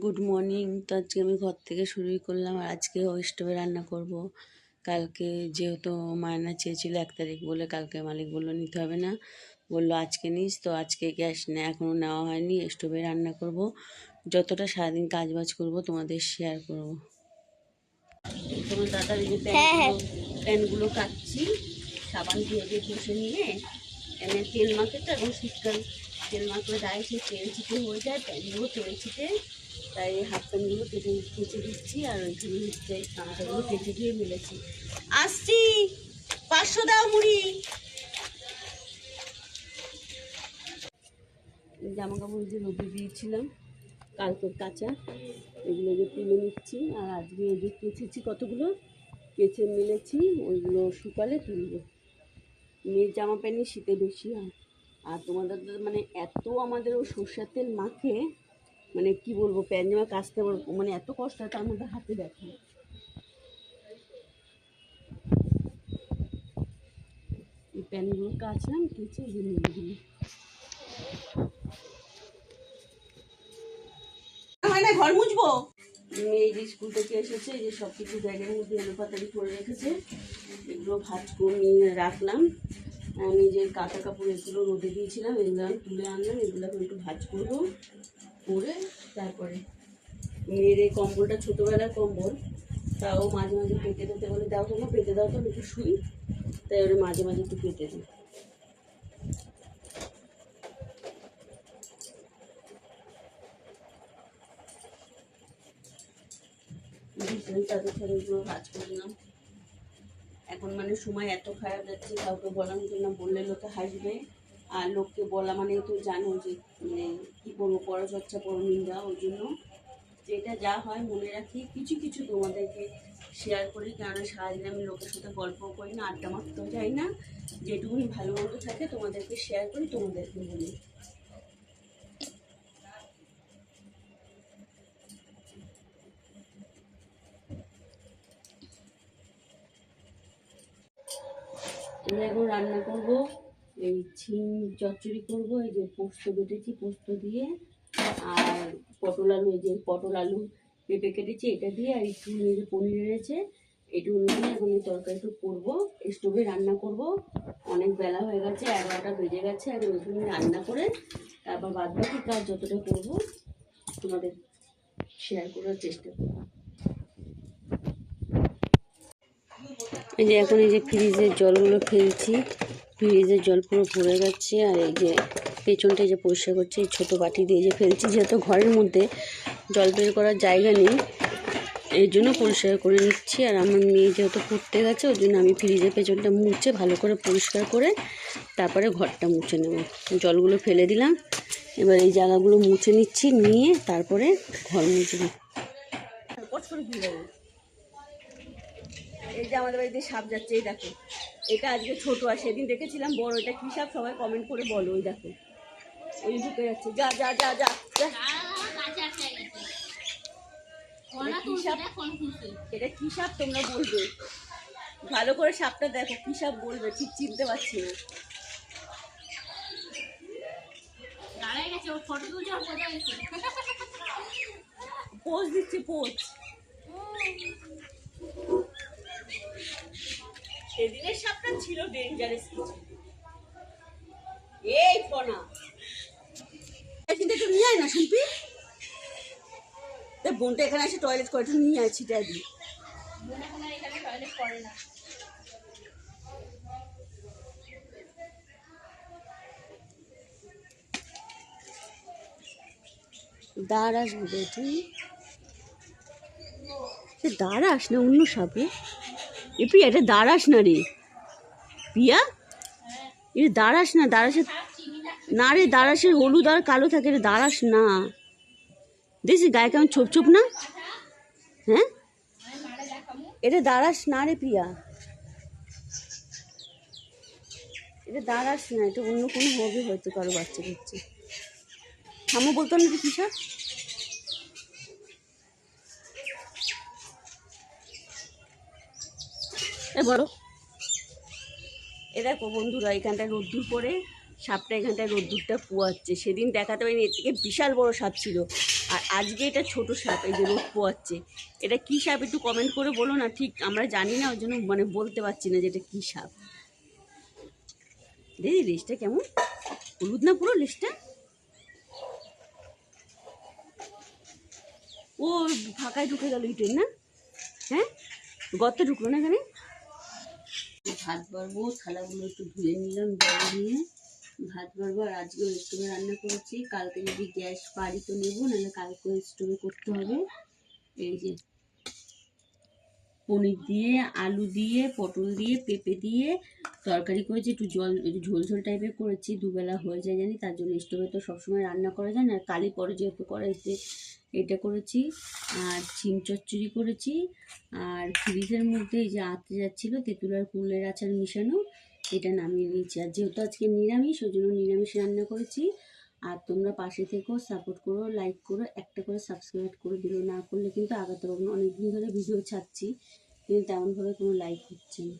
Good morning. তো আজকে আমি ঘর থেকে শুরুই করলাম, আর আজকে স্টোভে রান্না করব। কালকে যেহেতু মায়না চেয়েছিল 1 তারিখ বলে, কালকে মালিক বললো নিতে হবে না, বললো আজকে নিস। তো আজকে গ্যাস এখনও নেওয়া হয়নি, স্টোভে রান্না করব। যতটা সারাদিন কাজ বাজ করবো তোমাদের শেয়ার করব। তোমার দাদার এই যে প্যানগুলো কাটছি, সাবান দিয়ে ঘষে নিয়ে এনে তেল মাখে তো, এবং শীতকাল তেল মাখলে গায়ে সেই তেল ছিটে হয়ে যায়, প্যানগুলো তেল ছিটে, তাই হাফ প্যান্টগুলো কেচে দিচ্ছি। আর ওইখানে হচ্ছে গামছাগুলো কেচে দিয়ে মিলেছি। আসছি, 500 দাও মুড়ি। জামা কাপড় যে রোদে দিয়েছিলাম কালকে কাঁচা, এগুলো যে তুলে নিচ্ছি। আর আজকে এই যে কেচেছি, কতগুলো কেচে মিলেছি, ওইগুলো শুকালে তুলবো। মেয়ের জামা প্যান্টই শীতে বেশি হয়। আর তোমাদের মানে এত আমাদের ও সর্ষের তেল মাখে, মানে কি বলবো, প্যান্ট জামা কাচতে মানে এত কষ্ট হয়, তার মধ্যে হাতে দেখো। এই প্যান্টগুলো কাচলাম, কেচে এই যে মেলে দিল। ঘর মুছবো। মেয়ে যে স্কুল থেকে এসেছে, এই যে সব কিছু ব্যাগের মধ্যে এলোপাতাড়ি করে রেখেছে, এগুলো ভাজ করে নিয়ে রাখলাম। আমি যে কাঁথা কাপড় এগুলো রোদে দিয়েছিলাম, এগুলো আমি তুলে আনলাম, এগুলো একটু ভাজ করবো করে। তারপরে মেয়ের এই কম্বলটা ছোটোবেলার কম্বল, তাও মাঝে মাঝে পেতে দিতে বলে, দাও তোমার পেতে দাও তো, একটু শুই, তাই ওরা মাঝে মাঝে একটু পেতে দিই। তাদের সাথে এগুলো ভাজ করলাম। এখন মানে সময় এত খারাপ যাচ্ছে, কাউকে বলার মতো না, বললে লোকে হাসবে। আর লোককে বলা মানে তো জানো যে মানে কী করবো, পরচর্চা করো, নিন্দা। ওই জন্য যেটা যা হয় মনে রাখি, কিছু কিছু তোমাদেরকে শেয়ার করি, কেননা সারাদিন আমি লোকের সাথে গল্পও করি না, আড্ডা মারতেও যাই না। যেটুকুনি ভালো মন্দ থাকে তোমাদেরকে শেয়ার করি, তোমাদেরকে বলি। আমি এখন রান্না করব, এই ছিম চচ্চড়ি করব। এই যে পোস্ত বেটেছি, পোস্ত দিয়ে, আর পটল আলু, এই যে পটল আলু পেঁপে কেটেছি, এটা দিয়ে, আর একটু যে পনির রয়েছে এটুকু নিয়ে এখন এই তরকারিটু করবো। স্টোভে রান্না করব। অনেক বেলা হয়ে গেছে, 11টা বেজে গেছে। এখন ওইখানে রান্না করে তারপর বাদ বাকি কাজ যতটা করবো তোমাদের শেয়ার করার চেষ্টা করবো। এই যে এখন এই যে ফ্রিজের জলগুলো ফেলছি, ফ্রিজের জল পুরো ভরে গেছে। আর এই যে পেছনটা যে পরিষ্কার করছি, এই ছোটো বাটি দিয়ে যে ফেলছি, যেহেতু ঘরের মধ্যে জল বের করার জায়গা নেই, এই জন্য পরিষ্কার করে নিচ্ছি। আর আমার মেয়ে যেহেতু পড়তে গেছে, ওই জন্য আমি ফ্রিজের পেছনটা মুছে ভালো করে পরিষ্কার করে তারপরে ঘরটা মুছে নেব। জলগুলো ফেলে দিলাম, এবার এই জায়গাগুলো মুছে নিচ্ছি, নিয়ে তারপরে ঘর মুছব। এই যে আমাদের বাড়িতে সাপ যাচ্ছে, এই দেখো। এটা আজকে ছোট, আর সেদিন দেখেছিলাম বড়। এটা কি সাপ সবাই কমেন্ট করে বলো। ওই দেখো, ওই ঢুকে যাচ্ছে। যা যা যা যা, এটা কি সাপ তোমরা বলবে, ভালো করে সাপটা দেখো, কি সাপ বলবে, ঠিক চিনতে পারছি না। পোজ দিচ্ছে, পোজ। সেদিনের সাপটা ছিল ডেঞ্জারাস কিছু। এই ফোনা কিন্তু একটু নিয়ে আয় না শিল্পী, বোনটা এখানে এসে টয়লেট করে, একটু নিয়ে আয়, ছিটাই দিই। দাঁড়াস বুঝে তুই, সে দাঁড়াস না অন্য সাপে। এ প্রিয়া, এটা দাঁড়াস না রে প্রিয়া, এটা দাঁড়াস না। দাঁড়াসের না রে, দাঁড়াসের হলুদ আর কালো থাকে, রে দাঁড়াস না। দেখছিস গায়ে কেমন ছোপ ছোপ না? হ্যাঁ, এটা দাঁড়াস না রে প্রিয়া, এটা দাঁড়াস না, এটা অন্য কোনো হবে হয়তো, কারো বাচ্চা কাচ্চা। থামো বলতো না, কি সাপ। এ বড়, এ দেখো বন্ধুরা, এখানটায় রোদ্দুর পরে সাপটা এখানটায় রোদ্দুরটা পোয়াচ্ছে। সেদিন দেখাতে পারিনি, এর থেকে বিশাল বড় সাপ ছিল, আর আজকে এটা ছোট সাপ, এই যে রোদ পোয়াচ্ছে। এটা কী সাপ একটু কমেন্ট করে বলো না, ঠিক আমরা জানি না, ওই জন্য মানে বলতে পারছি না যে এটা কী সাপ। দিদি লেজটা কেমন হলুদ না পুরো লেজটা? ও ফাঁকায় ঢুকে গেল ইটের না, হ্যাঁ গর্তে ঢুকলো না এখানে। ভাত বাড়বো, থালাগুলো একটু ধুয়ে নিলাম জল দিয়ে, ভাত বাড়বো। আর আজকে স্টোভে রান্না করেছি, কালকে যদি গ্যাস পারি তো নেবো, নাহলে কালকে স্টোভে করতে হবে। এই যে পনির দিয়ে, আলু দিয়ে, পটল দিয়ে, পেঁপে দিয়ে তরকারি করেছি, একটু একটু ঝোল ঝোল টাইপের করেছি, দুবেলা হয়ে যায় জানি, তার জন্য স্টোভে তো সবসময় রান্না করা যায় না, কালি পরে যেহেতু করাইতে এটা করেছি। আর শিম চচ্চড়ি করেছি। আর ফ্রিজের মধ্যে এই যে আঁততে যাচ্ছিলো তেঁতুল আর কুলের আচার মিশানো, এটা নামিয়ে নিয়েছি। আর যেহেতু আজকে নিরামিষ, ওই জন্য নিরামিষ রান্না করেছি। আর তোমরা পাশে থেকেও সাপোর্ট করো, লাইক করো, একটা করে সাবস্ক্রাইব করে দিও, না করলে কিন্তু আগাতে পারবো না। অনেকদিন ধরে ভিডিও ছাড়ছি কিন্তু তেমনভাবে কোনো লাইক হচ্ছে না।